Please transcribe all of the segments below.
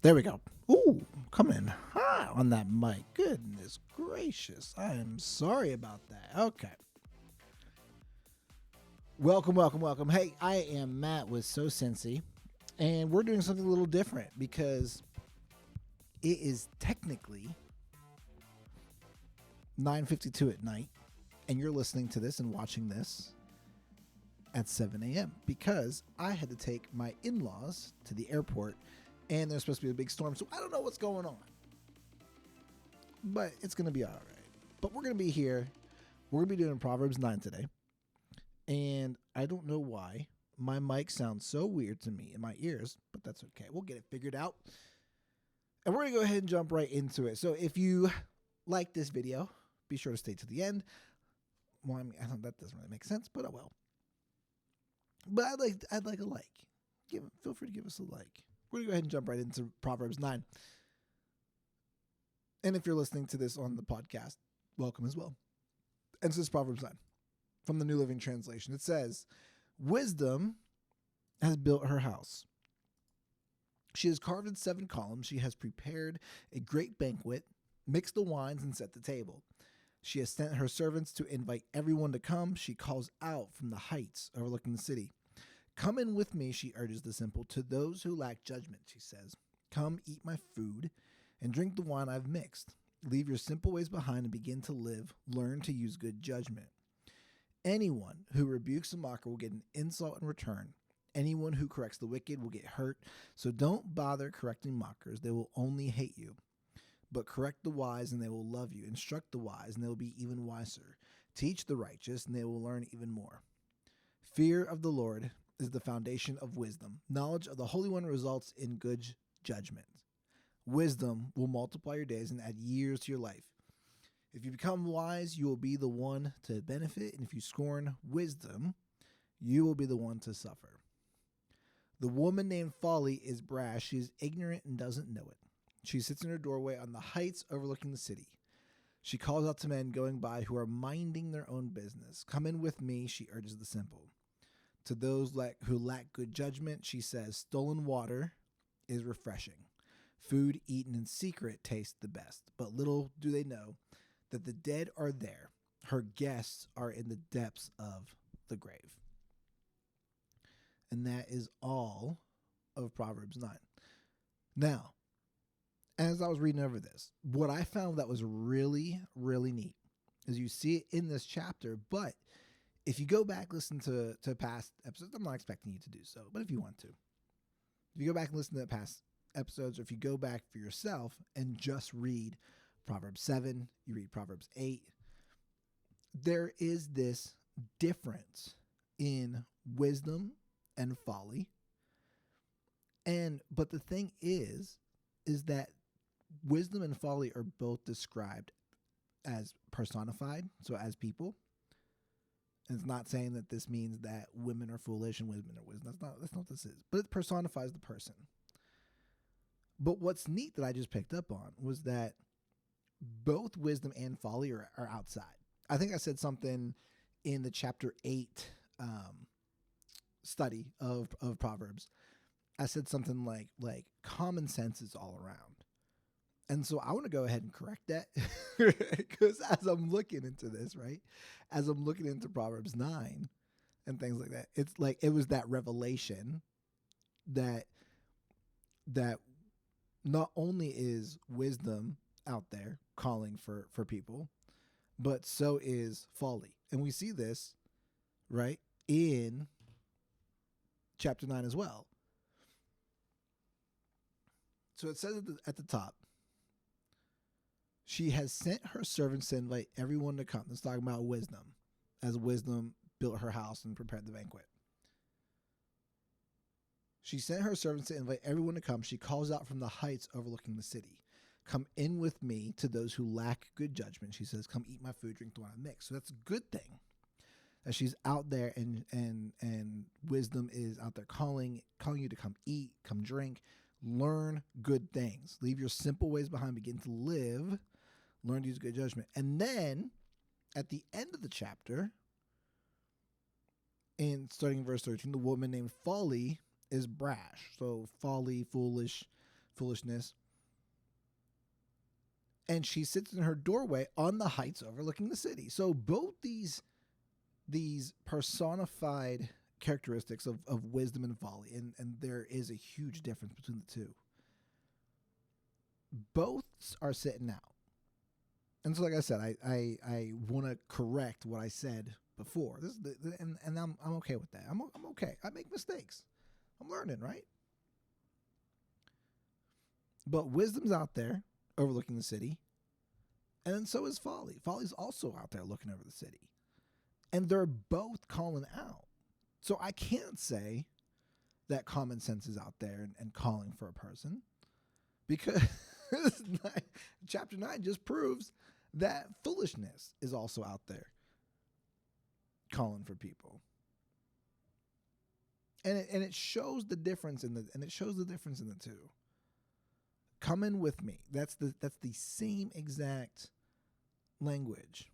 There we go. Ooh, coming hot on that mic. Goodness gracious. I am sorry about that. Okay. Welcome, welcome, welcome. Hey, I am Matt with Cincy, and we're doing something a little different because it is technically 9:52 at night, and you're listening to this and watching this at 7 a.m. because I had to take my in-laws to the airport, and there's supposed to be a big storm, so I don't know what's going on. But it's going to be all right. But we're going to be here. We're going to be doing Proverbs 9 today. And I don't know why my mic sounds so weird to me in my ears, but that's okay. We'll get it figured out. And we're going to go ahead and jump right into it. So if you like this video, be sure to stay to the end. Well, I mean, that doesn't really make sense, but I will. But I'd like a like. Feel free to give us a like. We're going to go ahead and jump right into Proverbs 9. And if you're listening to this on the podcast, welcome as well. And so this is Proverbs 9 from the New Living Translation. It says, "Wisdom has built her house. She has carved in 7 columns. She has prepared a great banquet, mixed the wines, and set the table. She has sent her servants to invite everyone to come. She calls out from the heights overlooking the city. Come in with me," she urges the simple. "To those who lack judgment," she says. "Come eat my food and drink the wine I've mixed. Leave your simple ways behind and begin to live. Learn to use good judgment. Anyone who rebukes a mocker will get an insult in return. Anyone who corrects the wicked will get hurt. So don't bother correcting mockers. They will only hate you. But correct the wise and they will love you. Instruct the wise and they will be even wiser. Teach the righteous and they will learn even more. Fear of the Lord is the foundation of wisdom. Knowledge of the Holy One results in good judgment. Wisdom will multiply your days and add years to your life. If you become wise, you will be the one to benefit, and if you scorn wisdom, you will be the one to suffer. The woman named Folly is brash. She is ignorant and doesn't know it. She sits in her doorway on the heights overlooking the city. She calls out to men going by who are minding their own business. Come in with me, she urges the simple. To those who lack good judgment, she says, stolen water is refreshing. Food eaten in secret tastes the best. But little do they know that the dead are there. Her guests are in the depths of the grave. And that is all of Proverbs 9. Now, as I was reading over this, what I found that was really, really neat is you see it in this chapter, but if you go back, listen to past episodes, I'm not expecting you to do so, but if you want to, if you go back and listen to the past episodes, or if you go back for yourself and just read Proverbs 7, you read Proverbs 8, there is this difference in wisdom and folly. But the thing is that wisdom and folly are both described as personified, so as people. And it's not saying that this means that women are foolish and women are wisdom. That's not what this is. But it personifies the person. But what's neat that I just picked up on was that both wisdom and folly are outside. I think I said something in the chapter 8 study of Proverbs. I said something like common sense is all around. And so I want to go ahead and correct that because as I'm looking into this, right, as I'm looking into Proverbs 9 and things like that, it's like it was that revelation that not only is wisdom out there calling for people, but so is folly. And we see this, right, in chapter 9 as well. So it says at the top, she has sent her servants to invite everyone to come. It's talking about wisdom, as wisdom built her house and prepared the banquet. She sent her servants to invite everyone to come. She calls out from the heights overlooking the city. Come in with me to those who lack good judgment. She says, come eat my food, drink the wine I mix. So that's a good thing. That she's out there and wisdom is out there calling you to come eat, come drink, learn good things. Leave your simple ways behind, begin to live, learn to use good judgment. And then at the end of the chapter, and starting in verse 13, the woman named Folly is brash. So folly, foolish foolishness. And she sits in her doorway on the heights overlooking the city. So both these personified characteristics of wisdom and folly, and there is a huge difference between the two. Both are sitting out. And so, like I said, I want to correct what I said before. This is and I'm okay with that. I'm okay. I make mistakes. I'm learning, right? But wisdom's out there overlooking the city, and then so is folly. Folly's also out there looking over the city, and they're both calling out. So I can't say that common sense is out there and calling for a person, because chapter 9 just proves that foolishness is also out there calling for people. And it shows the difference in the two. Come in with me. That's the same exact language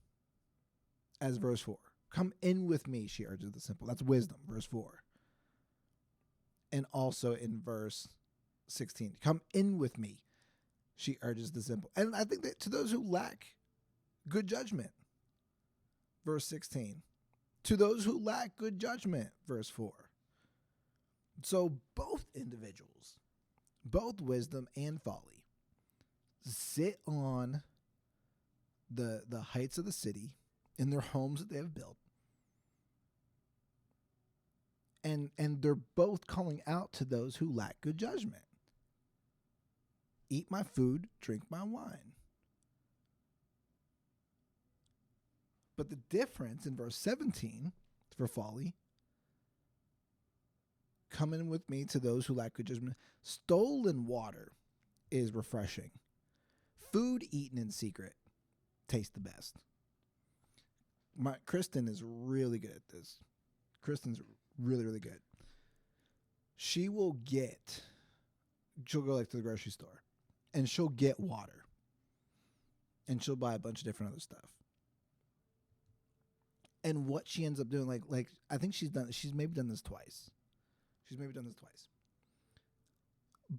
as verse 4. Come in with me, she urges the simple. That's wisdom, verse 4. And also in verse 16, come in with me, she urges the simple. And I think that to those who lack good judgment, verse 16. To those who lack good judgment, verse 4. So both individuals, both wisdom and folly, sit on the heights of the city in their homes that they have built. And they're both calling out to those who lack good judgment. Eat my food, drink my wine. But the difference in verse 17 for folly, come in with me to those who lack good judgment. Stolen water is refreshing. Food eaten in secret tastes the best. Kristen is really good at this. Kristen's really, really good. She'll go like to the grocery store and she'll get water. And she'll buy a bunch of different other stuff. And what she ends up doing, like I think she's maybe done this twice.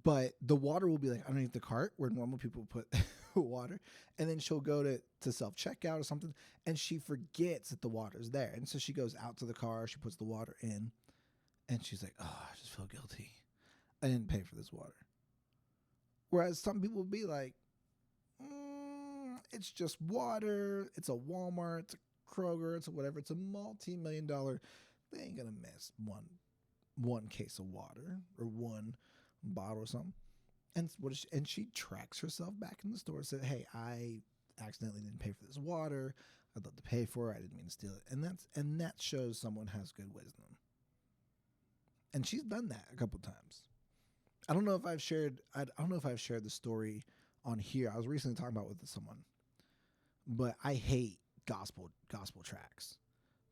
But the water will be like underneath the cart where normal people put water. And then she'll go to self-checkout or something, and she forgets that the water's there. And so she goes out to the car, she puts the water in, and she's like, oh, I just feel guilty. I didn't pay for this water. Whereas some people will be like, it's just water. It's a Walmart. It's a Kroger. It's a whatever. It's a multi-million-dollar. They ain't going to miss one case of water or one bottle or something. And she tracks herself back in the store and said, hey, I accidentally didn't pay for this water. I'd love to pay for it. I didn't mean to steal it. And that shows someone has good wisdom. And she's done that a couple times. I don't know if I've shared the story on here. I was recently talking about it with someone, but I hate gospel tracts,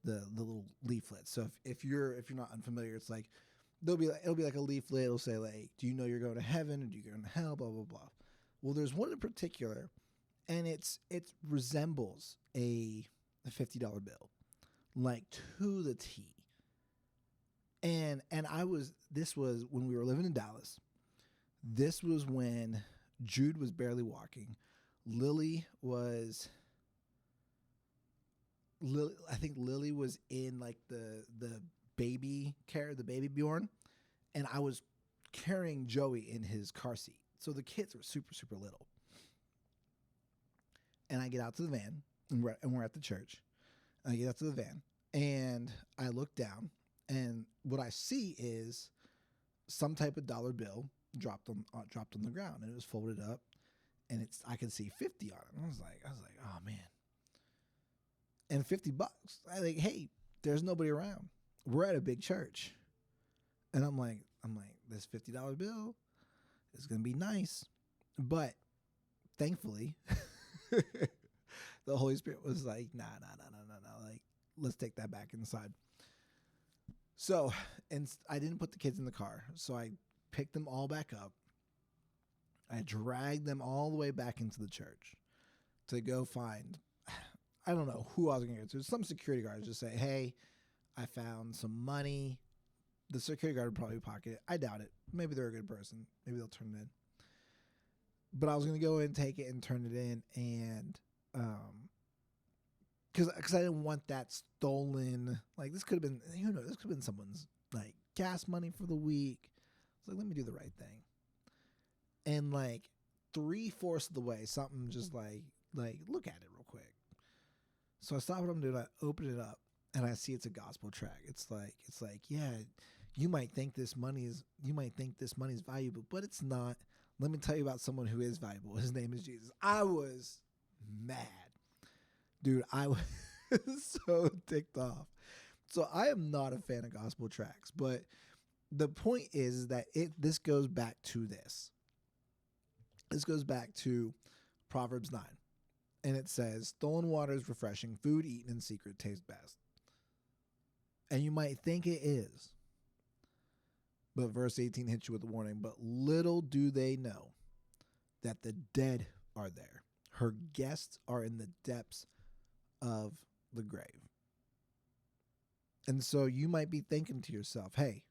the little leaflets. So if you're not unfamiliar, it's like it'll be like a leaflet. It'll say like, do you know you're going to heaven or do you go to hell? Blah blah blah. Well, there's one in particular, and it resembles a $50 bill, like to the T. And this was when we were living in Dallas. This was when Jude was barely walking. I think Lily was in like the baby Bjorn, and I was carrying Joey in his car seat. So the kids were super, super little. And I get out to the van, and we're at the church. And I get out to the van, and I look down, and what I see is some type of dollar bill dropped on the ground, and it was folded up, and I could see 50 on it. And I was like, oh man. And $50. I think, hey, there's nobody around. We're at a big church. And I'm like, this $50 bill is gonna be nice. But thankfully, the Holy Spirit was like, nah. Like, let's take that back inside. So, and I didn't put the kids in the car. So I picked them all back up. I dragged them all the way back into the church to go find, I don't know who I was going to go to. Some security guards just say, hey, I found some money. The security guard would probably pocket it. I doubt it. Maybe they're a good person. Maybe they'll turn it in. But I was going to go and take it and turn it in, and because I didn't want that stolen. Like, this could have been, this could have been someone's like gas money for the week. It's like, let me do the right thing. And like 3/4 of the way, something just like look at it real quick. So I stop what I'm doing. I open it up, and I see it's a gospel track. It's like, yeah, you might think this money is valuable, but it's not. Let me tell you about someone who is valuable. His name is Jesus. I was mad. Dude, I was so ticked off. So I am not a fan of gospel tracks, but the point is that this goes back to this. This goes back to Proverbs 9. And it says, stolen water is refreshing, food eaten in secret tastes best. And you might think it is. But verse 18 hits you with a warning. But little do they know that the dead are there. Her guests are in the depths of the grave. And so you might be thinking to yourself, hey,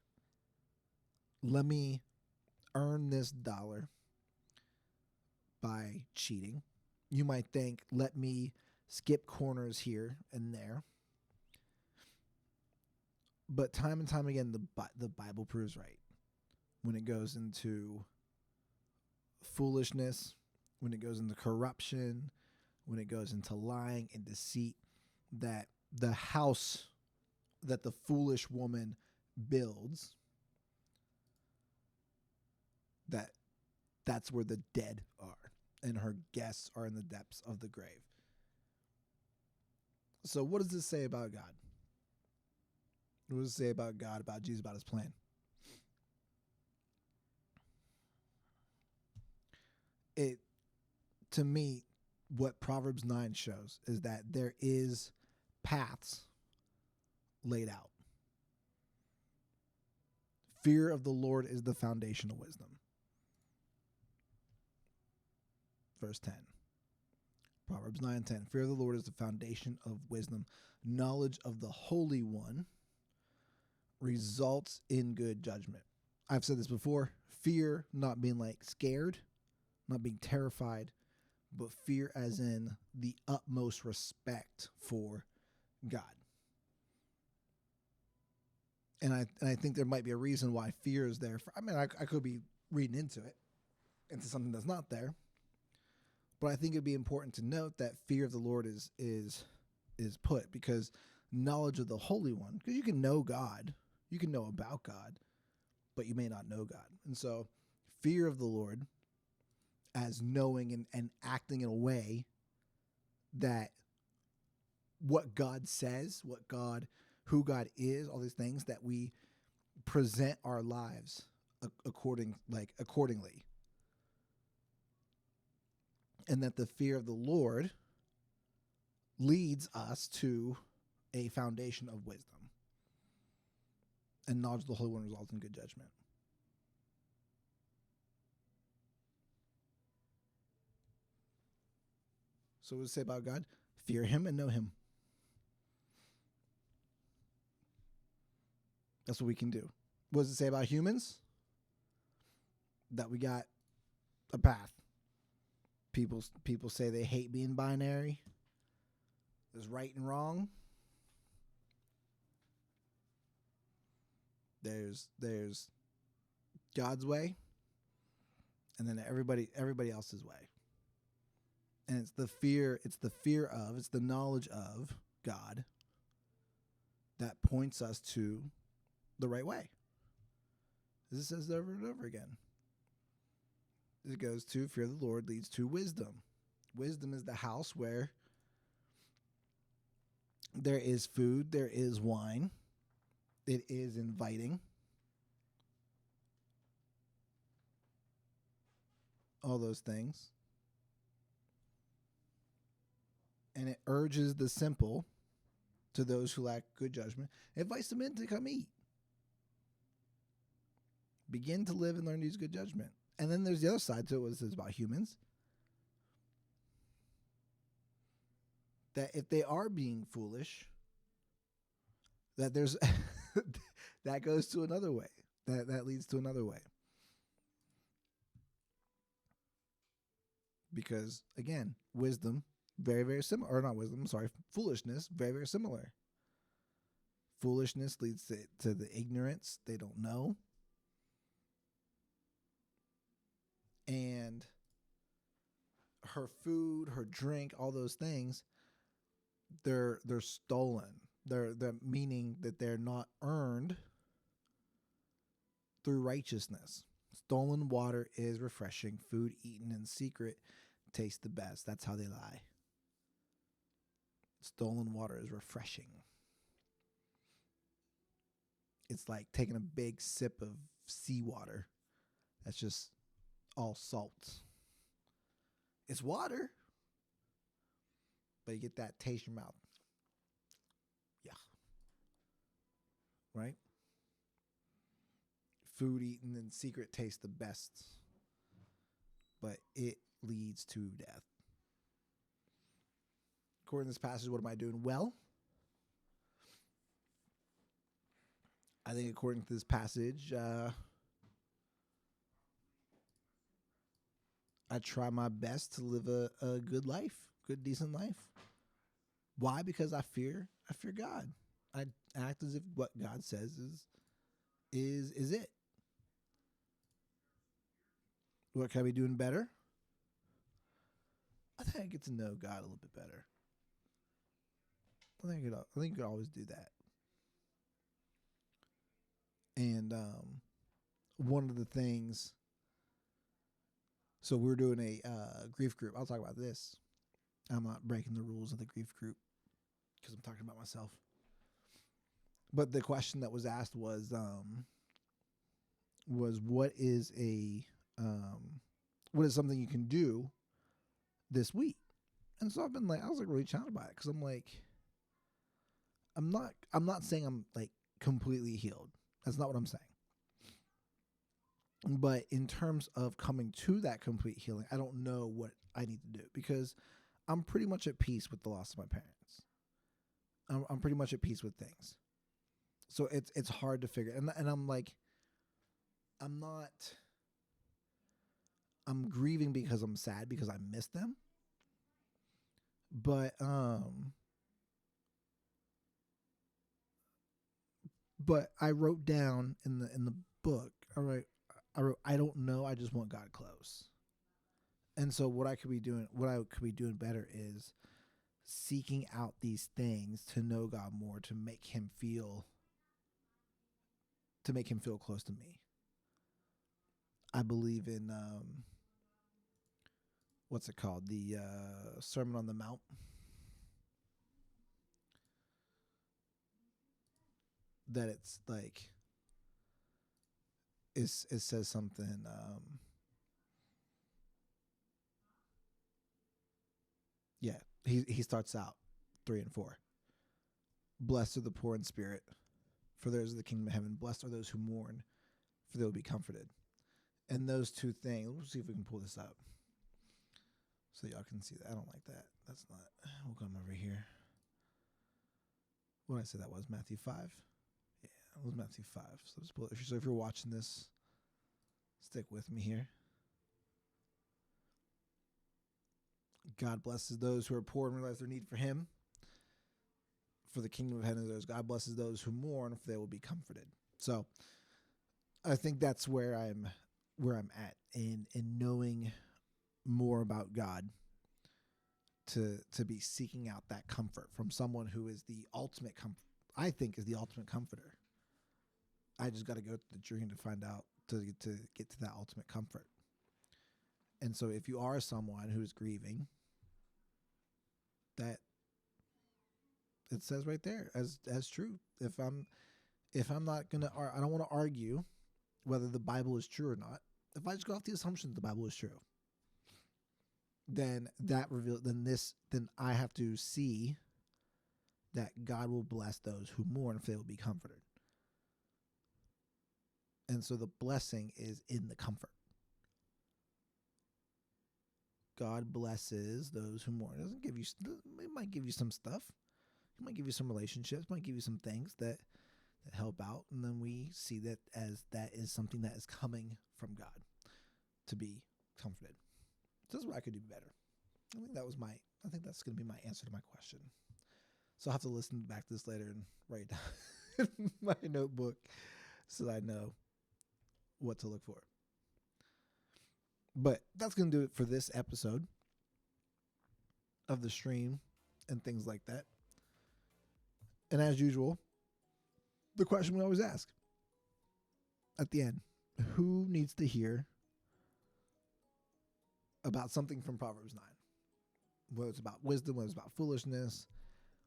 let me earn this dollar by cheating. You might think, let me skip corners here and there. But time and time again, the Bible proves right. When it goes into foolishness, when it goes into corruption, when it goes into lying and deceit, that the house that the foolish woman builds, that's where the dead are, and her guests are in the depths of the grave. So what does this say about God? What does it say about God, about Jesus, about his plan? To me, what Proverbs 9 shows is that there is paths laid out. Fear of the Lord is the foundation of wisdom. Verse 10. Proverbs 9:10. Fear of the Lord is the foundation of wisdom. Knowledge of the Holy One results in good judgment. I've said this before. Fear, not being like scared, not being terrified, but fear as in the utmost respect for God. And I think there might be a reason why fear is there. I could be reading into something that's not there. But I think it'd be important to note that fear of the Lord is put, because knowledge of the Holy One, because you can know God, you can know about God, but you may not know God. And so fear of the Lord as knowing and acting in a way that what God says, who God is, all these things, that we present our lives accordingly. And that the fear of the Lord leads us to a foundation of wisdom. And knowledge of the Holy One results in good judgment. So what does it say about God? Fear him and know him. That's what we can do. What does it say about humans? That we got a path. People say they hate being binary. There's right and wrong. There's God's way, and then everybody else's way. And it's the knowledge of God that points us to the right way. This says over and over again. It goes to fear of the Lord leads to wisdom. Wisdom is the house where there is food, there is wine. It is inviting. All those things. And it urges the simple, to those who lack good judgment, it invites them in to come eat. Begin to live and learn to use good judgment. And then there's the other side to it, what it says about humans. That if they are being foolish, that there's that goes to another way. That leads to another way. Because again, wisdom, very, very similar. Or not wisdom, sorry, foolishness, very, very similar. Foolishness leads to the ignorance. They don't know. And her food, her drink, all those things, they're stolen. They're meaning that they're not earned through righteousness. Stolen water is refreshing. Food eaten in secret tastes the best. That's how they lie. Stolen water is refreshing. It's like taking a big sip of seawater that's just all salt. It's water, but you get that taste in your mouth. Yeah. Right? Food eaten in secret tastes the best, but it leads to death. According to this passage, what am I doing? Well, I think according to this passage, I try my best to live a good life, good, decent life. Why? Because I fear God. I act as if what God says is it. What can I be doing better? I think I get to know God a little bit better. I think you could always do that. And one of the things, so we're doing a grief group. I'll talk about this. I'm not breaking the rules of the grief group because I'm talking about myself. But the question that was asked was what is something you can do this week? And so I was like really challenged by it because I'm like, I'm not saying I'm like completely healed. That's not what I'm saying. But in terms of coming to that complete healing, I don't know what I need to do because I'm pretty much at peace with the loss of my parents. I'm pretty much at peace with things. So it's hard to figure. And I'm like, I'm grieving because I'm sad because I miss them. But I wrote down in the book, I wrote, I don't know, I just want God close. And so what I could be doing better is seeking out these things to know God more, to make him feel close to me. I believe in what's it called? The Sermon on the Mount. That it's like it says something he starts out 3 and 4. Blessed are the poor in spirit, for theirs is the kingdom of heaven. Blessed are those who mourn, for they will be comforted. And those two things, let's see if we can pull this up so y'all can see that. I don't like that. That's not, we'll come over here. What did I say that was? Matthew 5? Yeah, it was Matthew 5. So let's pull it. So if you're watching this, stick with me here. God blesses those who are poor and realize their need for him. For the kingdom of heaven is theirs. God blesses those who mourn, for they will be comforted. So I think that's where I'm at in knowing more about God, to be seeking out that comfort from someone who is the ultimate I think is the ultimate comforter. I just got to go through the journey to find out, to get to that ultimate comfort. And so if you are someone who is grieving, that it says right there as true. If I'm not going to, I don't want to argue whether the Bible is true or not. If I just go off the assumption that the Bible is true, then then I have to see that God will bless those who mourn, if they will be comforted. And so the blessing is in the comfort. God blesses those who mourn. It doesn't give you, it might give you some stuff. It might give you some relationships, might give you some things that help out. And then we see that as that is something that is coming from God to be comforted. So that's what I could do better. I think that's going to be my answer to my question. So I'll have to listen back to this later and write down in my notebook so that I know what to look for. But that's going to do it for this episode of the stream and things like that. And as usual, the question we always ask at the end, who needs to hear about something from Proverbs 9? Whether it's about wisdom, whether it's about foolishness,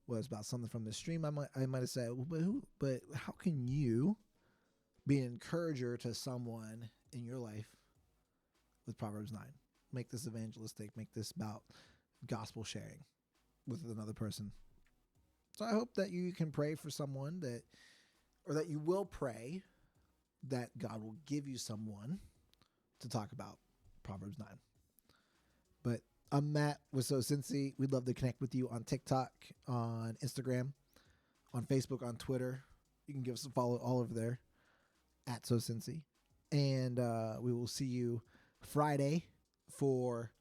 whether it's about something from the stream, I might have said, well, but how can you be an encourager to someone in your life with Proverbs 9? Make this evangelistic, make this about gospel sharing with another person. So I hope that you can pray for someone that you will pray that God will give you someone to talk about Proverbs 9. But I'm Matt with So Cincy. We'd love to connect with you on TikTok, on Instagram, on Facebook, on Twitter. You can give us a follow all over there at So Cincy. And we will see you Friday for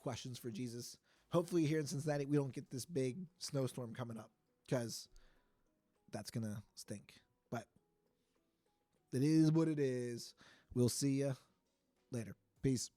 Questions for Jesus. Hopefully here in Cincinnati, we don't get this big snowstorm coming up because that's going to stink. But it is what it is. We'll see you later. Peace.